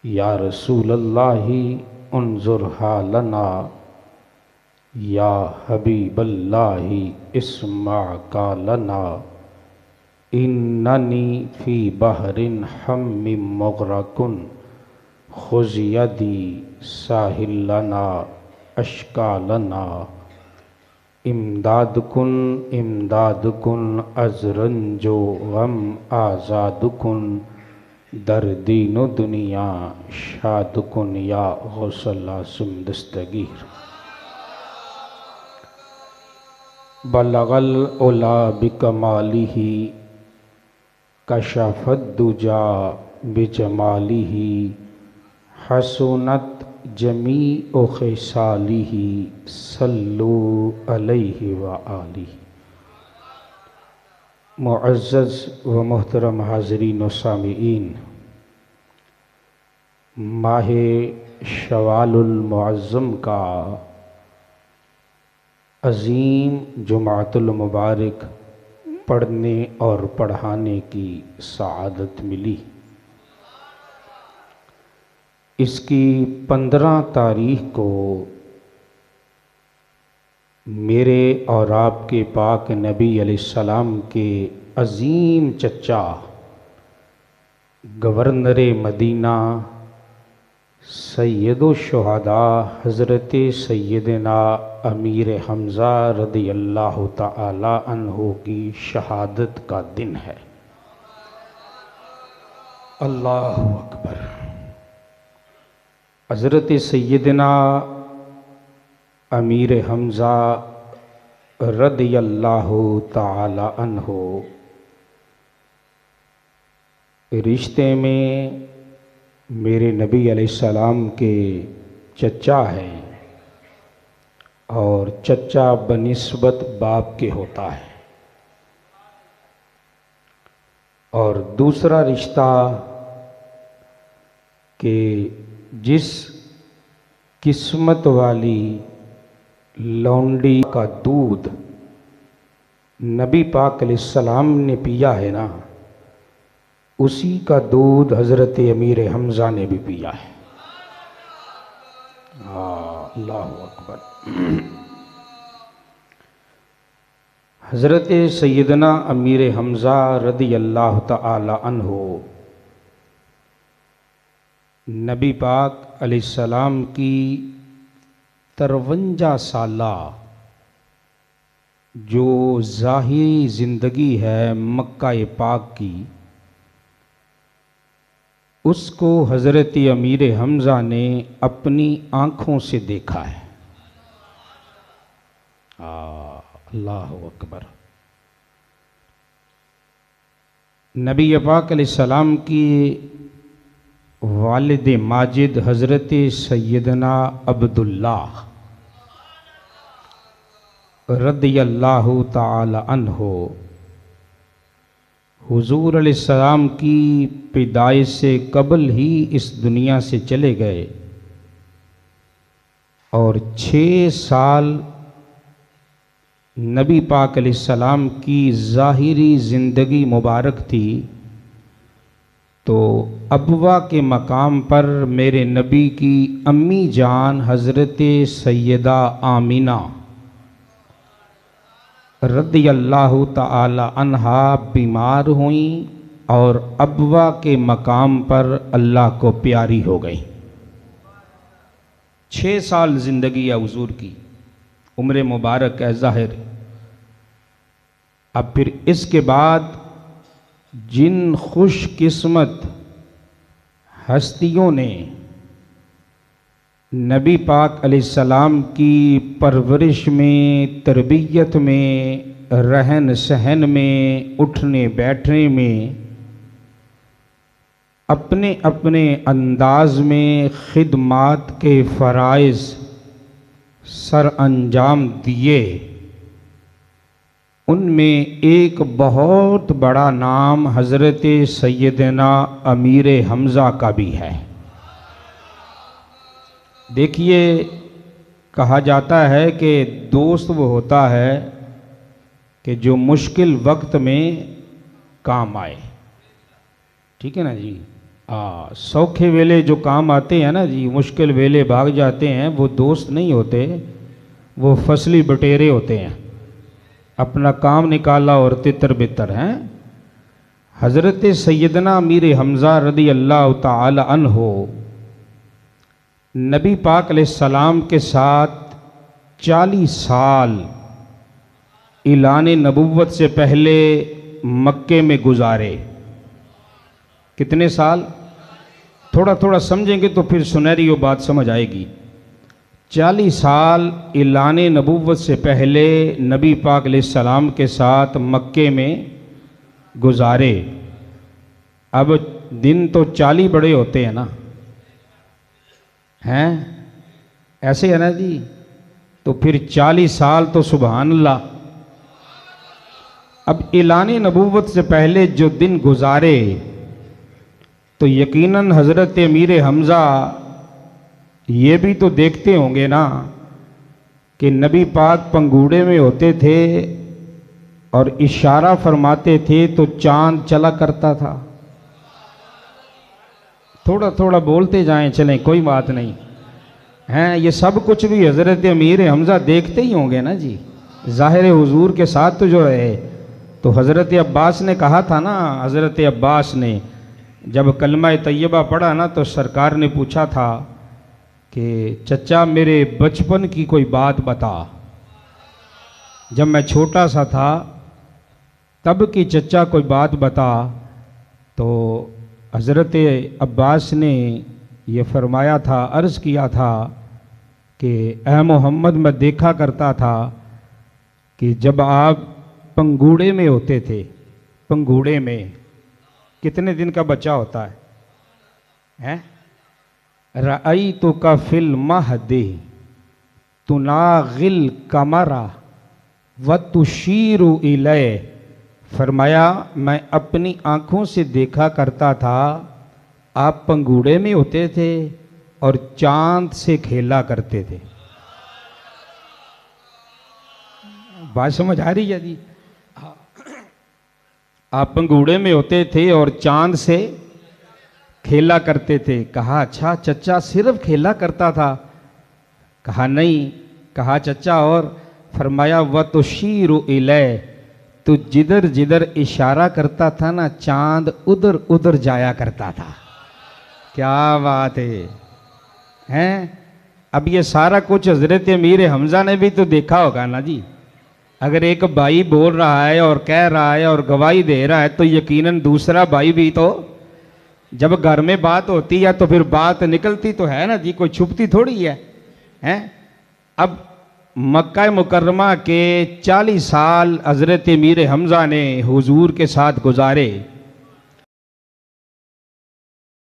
या रसूलल्लाहि उन्जुर हालना, या हबीबल्लाहि इस्मा कालना, इन्ननी फ़ी बहरिन हम्मिम मुग़रकुन खुज़ यदी साहिल लना अश्कालना, इमदाद कुन अज़रंजो गम आज़ाद कुन, दर्दीनो दुनिया शाद कुन या गौसला सुमदस्तगीर। बलगल उला बिकमालिही कशफद्दुजा बिजमालिही, हसुनत जमीउ खिसालिही सल्लु अलैहि व आलिही। मुअज़्ज़ज़ व मुहतरम हाज़रीन व सामिईन, माह शवालुल मुअज़्ज़म का अज़ीम जुमातुल मुबारक पढ़ने और पढ़ाने की सआदत मिली। इसकी 15 तारीख को मेरे और आपके पाक नबी अलैहिस्सलाम के अज़ीम चचा गवर्नर मदीना सैयदो शुहदा हज़रत सैयदना अमीर हमज़ा रदियल्लाहु ताला अन्हु की शहादत का दिन है। अल्लाहु अकबर। हज़रत सैयदना अमीर हमज़ा रदियल्लाहु ताला अन्हु रिश्ते में मेरे नबी अलैहिस्सलाम के चचा हैं और चचा बनिस्बत बाप के होता है। और दूसरा रिश्ता कि जिस किस्मत वाली लौंडी का दूध नबी पाक अलैहिस्सलाम ने पिया है ना, उसी का दूध हज़रत अमीर हमज़ा ने भी पिया है। अल्लाहु अकबर। हज़रत सैयदना अमीर हमज़ा रदियल्लाहु ताला अन्हु नबी पाक अलैहिस्सलाम की 53 साला जो ज़ाहिरी ज़िंदगी है मक्का पाक की, उसको हज़रत अमीर हमज़ा ने अपनी आँखों से देखा है। अल्लाहु अकबर। नबी पाक अलैहिस्सलाम की वालिद माजिद हज़रत सैयदना अब्दुल्लाह रदियल्लाहु ताला अन्हु हुज़ूर अलैहिस्सलाम की पैदाइश से कबल ही इस दुनिया से चले गए और 6 साल नबी पाक अलैहिस्सलाम की ज़ाहिरी ज़िंदगी मुबारक थी। तो अबवा के मकाम पर मेरे नबी की अम्मी जान हज़रत सैयदा आमिना रदियल्लाहु ताला अन्हा बीमार हुई और अबवा के मकाम पर अल्लाह को प्यारी हो गई। 6 साल ज़िंदगी है हुज़ूर की, उम्र मुबारक है ज़ाहिर। अब फिर इसके बाद जिन खुशकिस्मत हस्तियों ने नबी पाक अलैहिस्सलाम की परवरिश में, तरबियत में, रहन सहन में, उठने बैठने में अपने अपने अंदाज में खिदमात के फ़राइज़ सर अंजाम दिए, उनमें एक बहुत बड़ा नाम हज़रत सैयदना अमीर हमज़ा का भी है। देखिए, कहा जाता है कि दोस्त वो होता है कि जो मुश्किल वक्त में काम आए। ठीक है ना जी। सौखे वेले जो काम आते हैं ना जी, मुश्किल वेले भाग जाते हैं, वो दोस्त नहीं होते, वो फसली बटेरे होते हैं। अपना काम निकाला और तितर बितर हैं। हज़रत सैयदना अमीर हमज़ा रदी अल्लाह ताला अन्हो नबी पाक अलैहिस्सलाम के साथ 40 साल ऐलान नबुव्वत से पहले मक्के में गुजारे। कितने साल? थोड़ा थोड़ा समझेंगे तो फिर सुनहरी वो बात समझ आएगी। 40 साल ऐलान नबुव्वत से पहले नबी पाक अलैहिस्सलाम के साथ मक्के में गुजारे। अब दिन तो 40 बड़े होते हैं ना, हैं ऐसे है ना जी, तो फिर 40 साल तो सुभान अल्लाह। अब ऐलान नबुव्वत से पहले जो दिन गुजारे तो यकीनन हज़रत अमीर हमज़ा ये भी तो देखते होंगे ना कि नबी पाक पंगूड़े में होते थे और इशारा फरमाते थे तो चांद चला करता था। थोड़ा थोड़ा बोलते जाएं, चलें कोई बात नहीं हैं। ये सब कुछ भी हज़रत अमीर हमज़ा देखते ही होंगे ना जी, ज़ाहिर हुजूर के साथ तो जो रहे। तो हज़रत अब्बास ने कहा था ना, हज़रत अब्बास ने जब कलमा तैयबा पढ़ा ना तो सरकार ने पूछा था कि चचा मेरे बचपन की कोई बात बता। जब मैं छोटा सा था तब की चचा कोई बात बता। तो हज़रत अब्बास ने ये फरमाया था, अर्ज़ किया था कि ए मोहम्मद मैं देखा करता था कि जब आप पंगूड़े में होते थे, पंगूड़े में कितने दिन का बच्चा होता है? रई तो का फिल महदे तुनागिल कमरा व तुशीरु इलय। फरमाया मैं अपनी आँखों से देखा करता था आप पंगूड़े में होते थे और चांद से खेला करते थे। बात समझ आ रही है जी? आप पंगूड़े में होते थे और चांद से खेला करते थे। कहा अच्छा चचा सिर्फ खेला करता था? कहा नहीं। कहा चचा और? फरमाया व तो शीरु इलय, तो जिधर जिधर इशारा करता था ना चांद उधर उधर जाया करता था। क्या बात है हैं? अब ये सारा कुछ हज़रत अमीर हमज़ा ने भी तो देखा होगा ना जी। अगर एक भाई बोल रहा है और कह रहा है और गवाही दे रहा है तो यकीनन दूसरा भाई भी तो, जब घर में बात होती है तो फिर बात निकलती तो है ना जी, कोई छुपती थोड़ी है हैं? अब मक्का मुकर्रमा के 40 साल हज़रत अमीर हमज़ा ने हुजूर के साथ गुजारे।